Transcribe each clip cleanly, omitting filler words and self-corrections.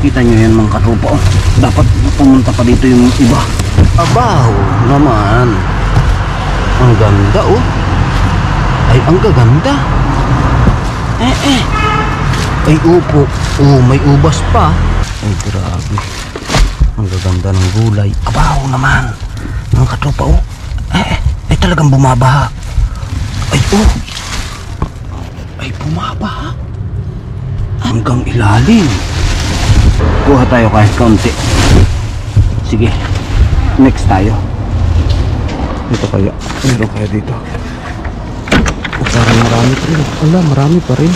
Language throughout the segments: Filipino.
Kita nyo yan mga katropa, oh. Dapat pumunta pa dito yung iba. Abaw naman. Ang ganda, oh. Ay, ang gaganda. Ay, upo. Oh, may ubas pa. Ay, grabe. Ang gaganda ng gulay. Abaw naman. Mga katropa, oh. Ay, talagang bumabaha. Ay, oh. Ay, bumabaha. Hanggang ilalim. Kuha tayo kahit kaunti. Sige. Next tayo. Dito kaya. Meron kaya dito. Oh, parang marami pa rin. Wala, marami pa rin.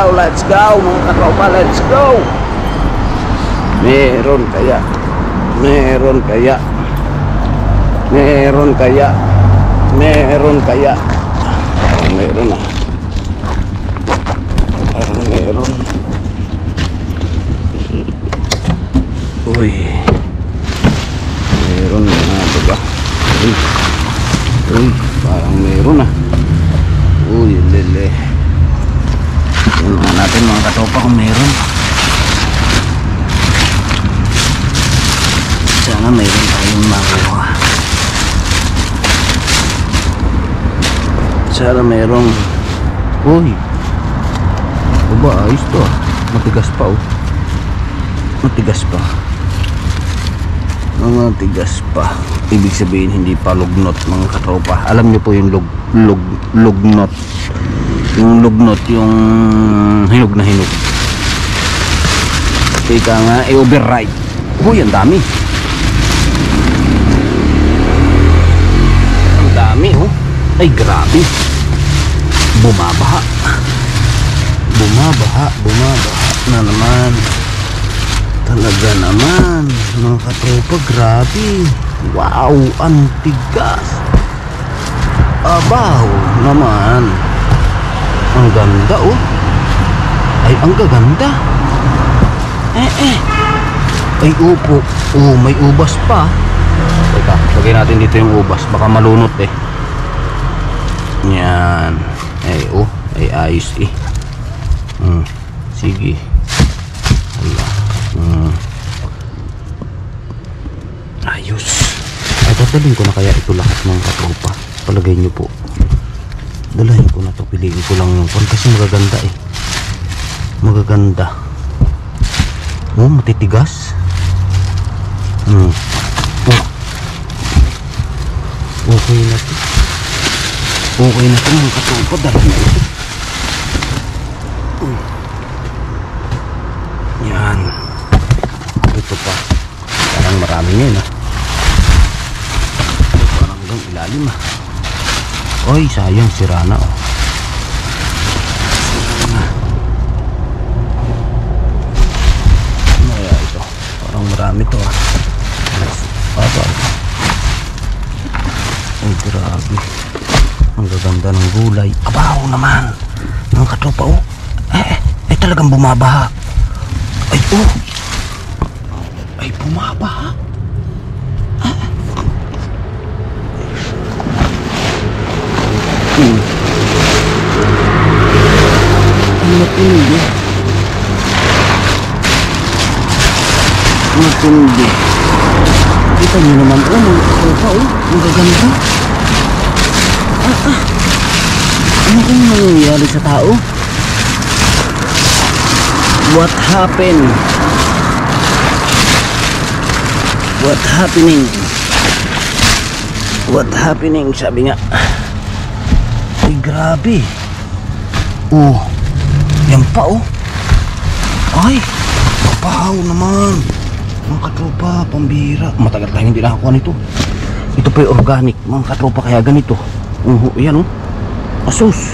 Let's go mga katropa, let's go. Meron kaya meron na. Meron. Uy, meron na, diba? Uy, parang meron na. Uy, lele. Tingnan natin mga katropa kung meron. Sana meron tayong makuha. Sana merong. Uy, aba, ayos to ah. Matigas pa oh. Matigas pa. Ibig sabihin hindi pa lugnot mga katropa. Alam nyo po yung lugnot. Yung lugnot, yung hinog na hinog. Ika nga, i-override. Uy, ang dami. Ang dami, oh. Ay, grabe. Bumabaha na naman. Talaga naman. Mga katropa, grabe. Wow, ang tigas. Abaw naman. Ang ganda, oh. Ay, ang gaganda. Ay, upo. Oh, may ubas pa. Teka, lagay natin dito yung ubas. Baka malunot eh. Yan. Ay, oh. Ay, ayos eh. Sige. Hala. Ayos. Ay, tatalin ko na kaya ito lahat ng katropa. Palagay nyo po. Dalahin ko na to, piliin ko lang yung kasi magaganda eh. Magaganda. Oh, matitigas. Oh. Okay na to. Okay na to mga katropa, dalahin na ito. Yan. Ito pa. Parang marami ngayon ah. Parang hanggang ilalim ah. Oy, sayang, sira na oh. Ano kaya ito? Parang marami to ah. Ay, grabe. Ang gaganda ng gulay. Abaw naman. Mga katropa oh. Ay, talagang bumabaha. Ay, oh. Ay, bumabaha. Matindi. Kita nyo naman oh, mga katropa oh. Ang gaganda. Ano kung nangyayari sa tao? What happened? What happening? What happening? Sabi nga. Ay, grabe. Oh, yan pa oh. Ay, papahaw naman. Mga katropa, pambira. Matagal tayo hindi nakakuha nito. Ito pa yung organic mga katropa, kaya ganito. Yan asus.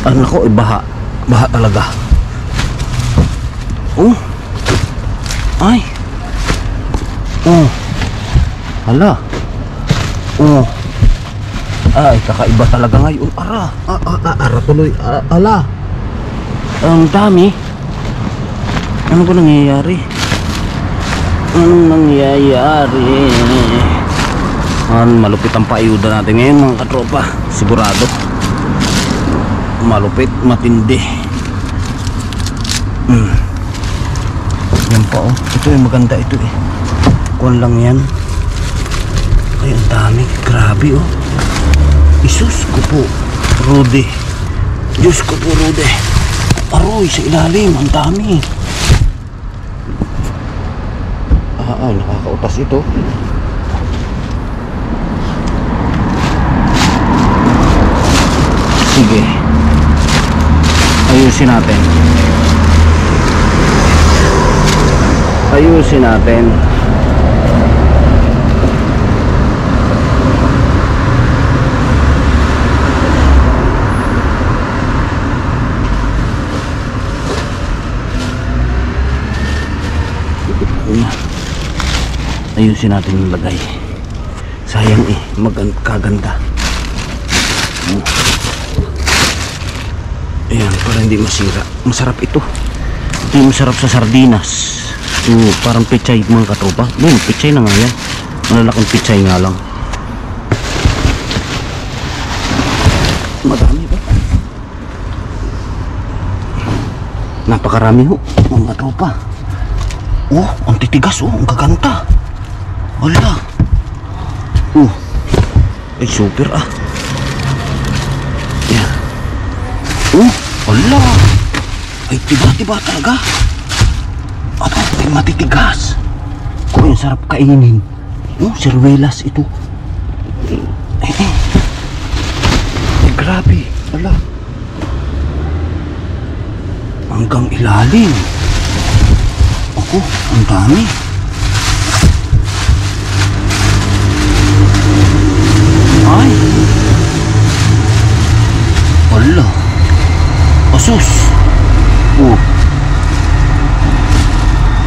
Ano ko, baha talaga. Ay. Hala. Ay, kakaiba talaga ngayon. Ara tuloy. Ala. Ang dami. Ano ba nangyayari? Malupit ang paayuda natin ngayon mga katropa. Sigurado. Malupit, matindi. Yan pa ito yung maganda ito kuwan lang yan. Ay, ang dami, grabe Isus ko po Rude, Diyos ko po Rude. Aroy, sa ilalim, ang dami. Ay, nakakautas ito. Sige, ayusin natin. Ayusin natin yung lagay. Sayang kaganda. Ayan, para hindi masira. Masarap ito. Ito yung masarap sa sardinas. Parang pechay mga katropa. Pechay na nga yan. Malalaking pechay nga lang. Madami ba? Napakarami mga katropa. Ang titigas ang gaganda. Wala. Ay, super Yan. Wala. Ay, tiba-tiba talaga. Ay, matitigas. Kung yung sarap kainin. Sirwelas ito. Ay, grabe. Wala. Hanggang ilalim. Ang dami. Ay. Wala. Asus.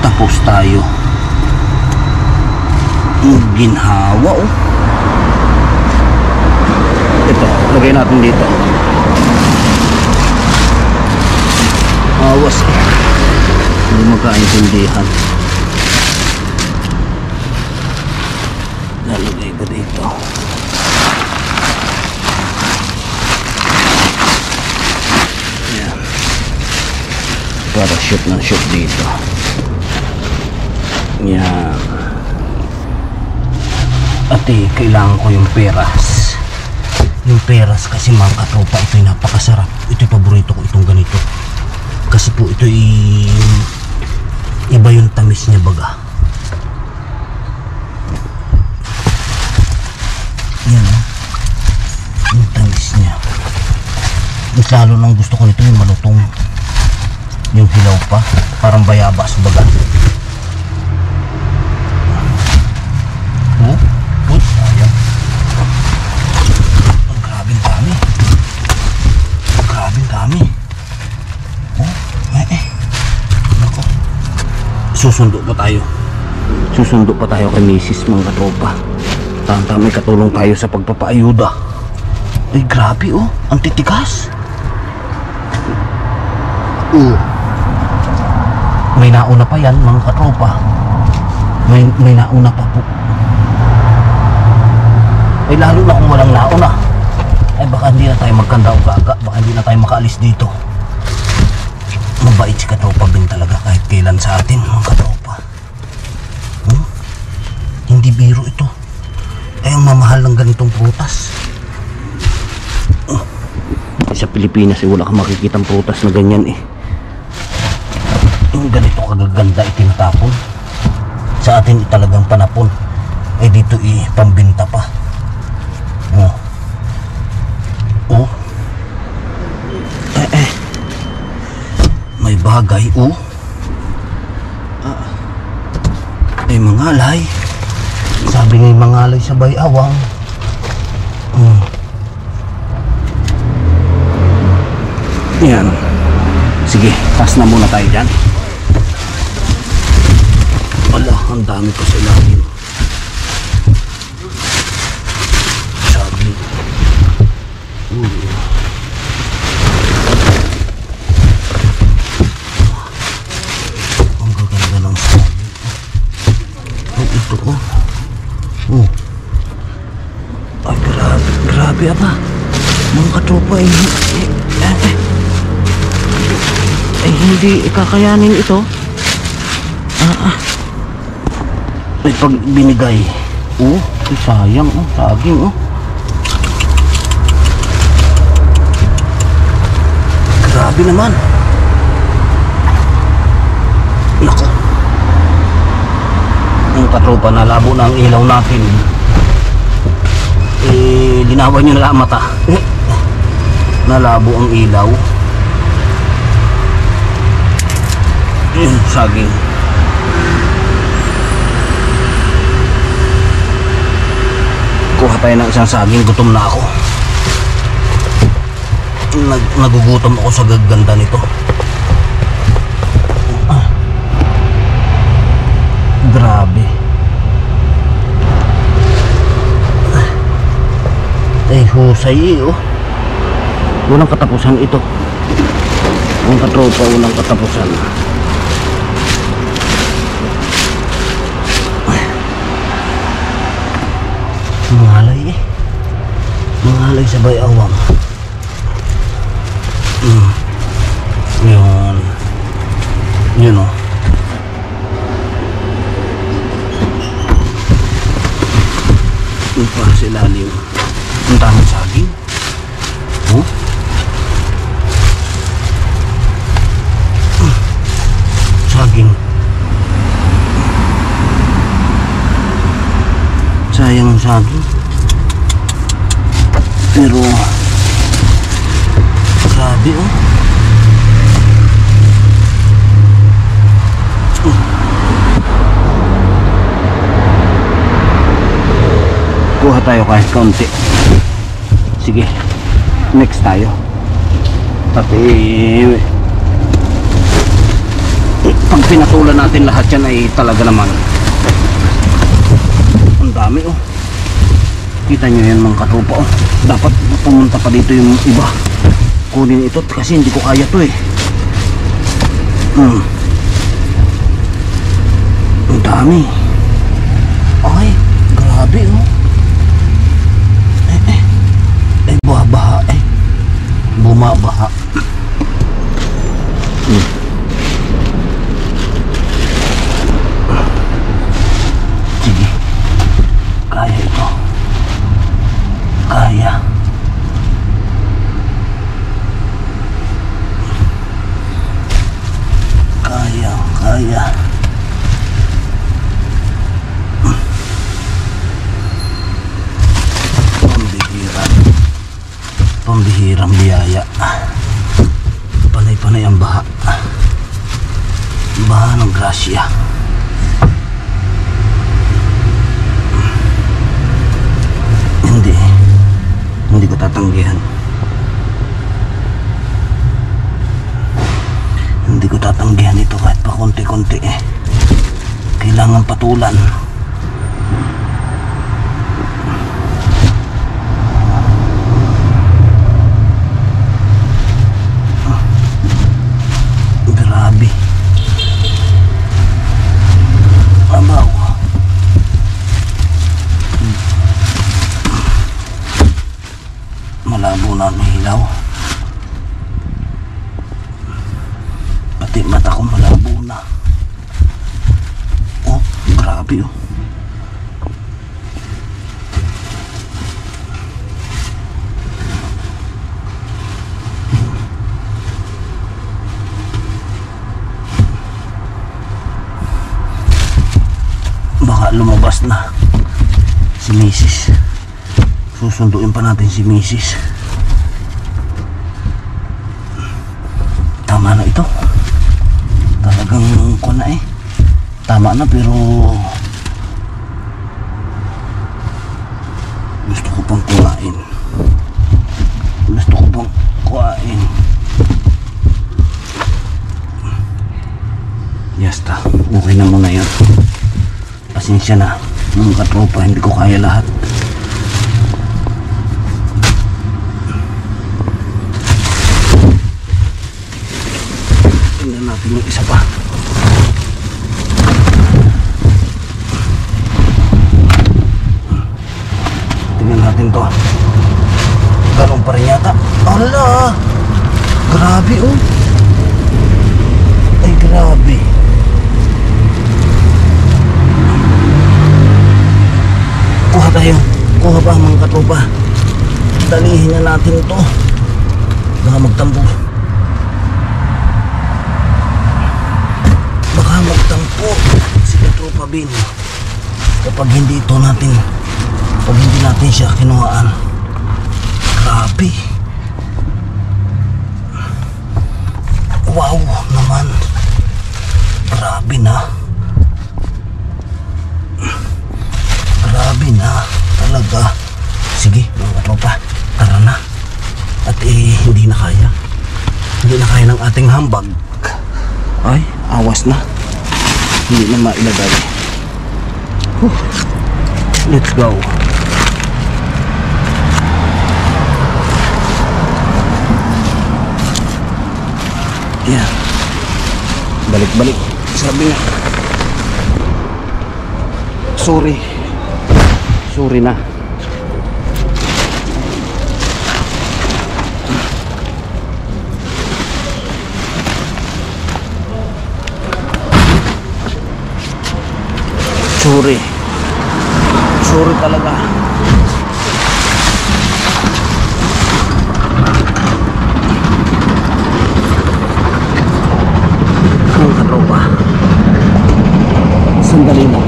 Tapos tayo. Ginhawa Ito, lagay natin dito. Awas hindi magkaintindihan. Lalagay ko dito. Ayan. Para shoot ng shoot dito. Yan. Ate, kailangan ko yung peras. Yung peras kasi mga katropa, ito'y napakasarap. Ito'y paborito ko, itong ganito. Kasi po ito'y iba yung tamis niya baga. Yan yung tamis niya. Mas lalo nang gusto ko nito yung malutong. Yung hilaw pa, parang bayabas baga. Sayang. Ang grabing dami. Nako. Susundo pa tayo kay Mrs. mga katropa. Tanta, may katulong tayo sa pagpapaayuda. Ay, grabe ang titigas. May nauna pa yan mga katropa. May nauna pa po. Ay, lalo na kung walang nauna. Ay, baka hindi na tayo magkanda o gaga. Baka hindi na tayo makaalis dito. Mabait si katropa Ben talaga kahit kailan sa atin mga katropa. Hindi biro ito. Ay, ang mamahal ng ganitong prutas. Sa Pilipinas wala kang makikitang prutas na ganyan Yung ganito kagaganda itinatapon. Sa atin talagang panapon. Dito pambinta pa. May bagay Ay, mga alay. Awang. Yan. Sige, taas na muna tayo dyan. Wala, ang dami ko sa ilalim. Sabi. Ang gaganda ng sabi. Ay, ito oh. Ay, grabe apa. Mga katropa hindi kakayanin ito. Ay, pag binigay. Sayang saging Grabe naman. Nako. Ang katropa, nalabo na ang ilaw natin. Linawan nyo na ang mata. Nalabo ang ilaw. Saging. Kuha tayo ng isang saging. Gutom na ako. Nagugutom ako sa gaganda nito. Grabe. Husay walang katapusan ito. Ang katropa, walang katapusan. Mangalay sa Bayawang. Yun yung para sa ilalim. Ang daming saging. Saging. Sayang ang saging. Pero grabe kuha tayo kahit kaunti. Sige, next tayo. Pati pag pinatulan natin lahat yan ay talaga naman ang dami Kita nyo yan mga katropa Dapat pumunta pa dito yung iba. Kunin ito kasi hindi ko kaya to Ang dami. Ay, grabe bumabaha bumabaha. Sige, kaya ito. Kaya. Pambihirang biyaya. Panay-panay ang baha. Baha ng grasya. Hindi ko tatanggihan. Hindi ko tatanggihan ito kahit pa konti-konti Kailangan patulan. Grabe. Abaw. Malabo na ang ilaw. Pati mata ko malabo na. Grabe Baka lumabas na si Mrs. Susunduin pa natin si Mrs. Tama na ito. Talagang tama na pero ko pang kuhain. Gusto ko pang kuhain. Yasta, okay na muna yan. Pasensya na mga katropa, hindi ko kaya lahat. Tingnan natin yung isa pa. Tingnan natin to. Ganun pa rin yata. Ala! Grabe oh. Ay grabe. Kuha tayo. Kuha pa mga katropa. Dalihin na natin ito. Baka magtampo. Baka magtampo si Katropa Bin. Kapag hindi ito natin, pag hindi natin siya kinuhaan. Grabe. Wow naman. Grabe na. Grabe na talaga. Sige mga katropa, tara na. At hindi na kaya. Hindi na kaya ng ating hambag. Ay, awas na. Hindi na mailagay. Let's go. Yeah. Balik-balik. Sabi nga. Sorry. Sorry na. Sorry. Sorry talaga. Ang katropa. Sandali lang.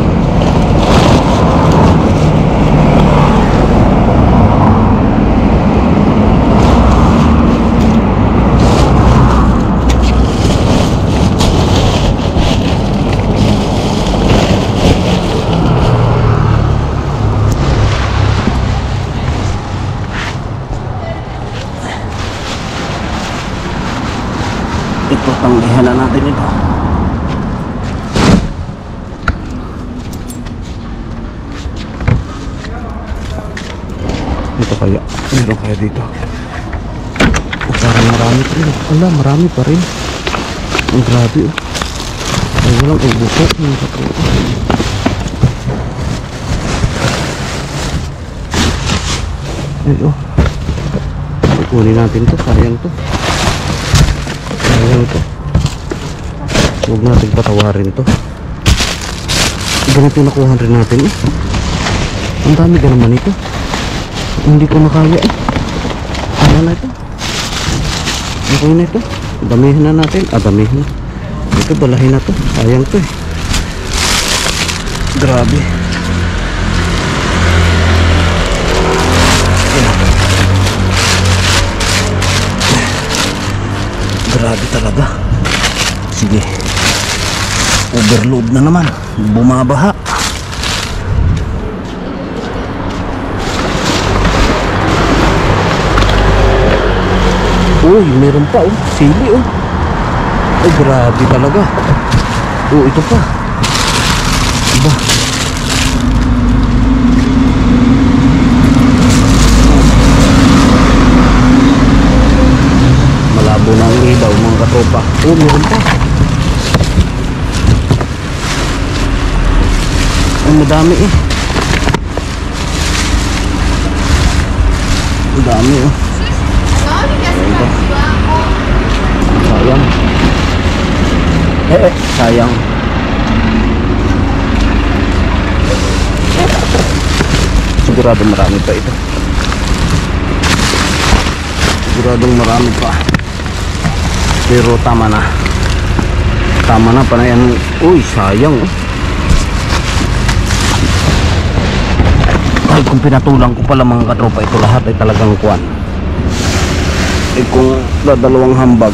Ito, tanggihan na natin ito. Ito kaya, meron kaya dito. Parang marami pa rin. Ala, marami pa rin. Ang grabe oh. Ay, walang ubuko. Ay oh. Kunin natin to, sayang to. Sayang to. Huwag natin patawarin to. Ganito nakuha rin natin eh. Ang dami ka naman ito. Hindi ko makaya eh. Ano na ito? Okay na ito. Damihin na natin. Damihin na. Ito balahin na to. Sayang to eh. Grabe. Grabe talaga. Sige. Overload na naman. Bumabaha. Uy, meron pa oh. Sili oh. Ay, grabe talaga. Oh, ito pa. Iba. Malabo na ang ilaw mga katropa. Oh, meron pa. Ang madami eh. Ang dami oh. Sayang. Sayang. Sigurado marami pa ito. Siguradong marami pa. Pero tama na. Tama na, panayan. Uy, sayang oh. Ay, kung pinatulang ko pala mga katropa, ito lahat ay talagang kuwan. Eh kung dadalawang hambag,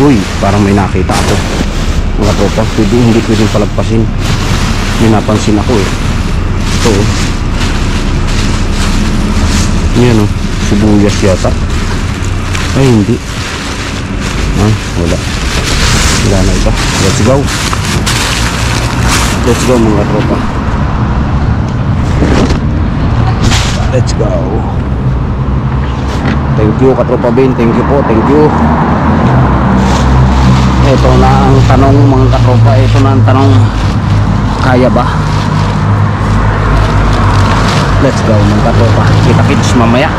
uy, parang may nakita ako mga tropa. Hindi pwedeng palagpasin. May napansin ako eh. Ito Yan o, sibuyas yata. Ay hindi. Wala. Wala na iba. Let's go. Let's go mga tropa. Let's go. Thank you katropa Ben. Thank you po. Thank you. Ito na ang tanong mga katropa. Ito na ang tanong. Kaya ba? Let's go mga katropa. Kita-kits mamaya.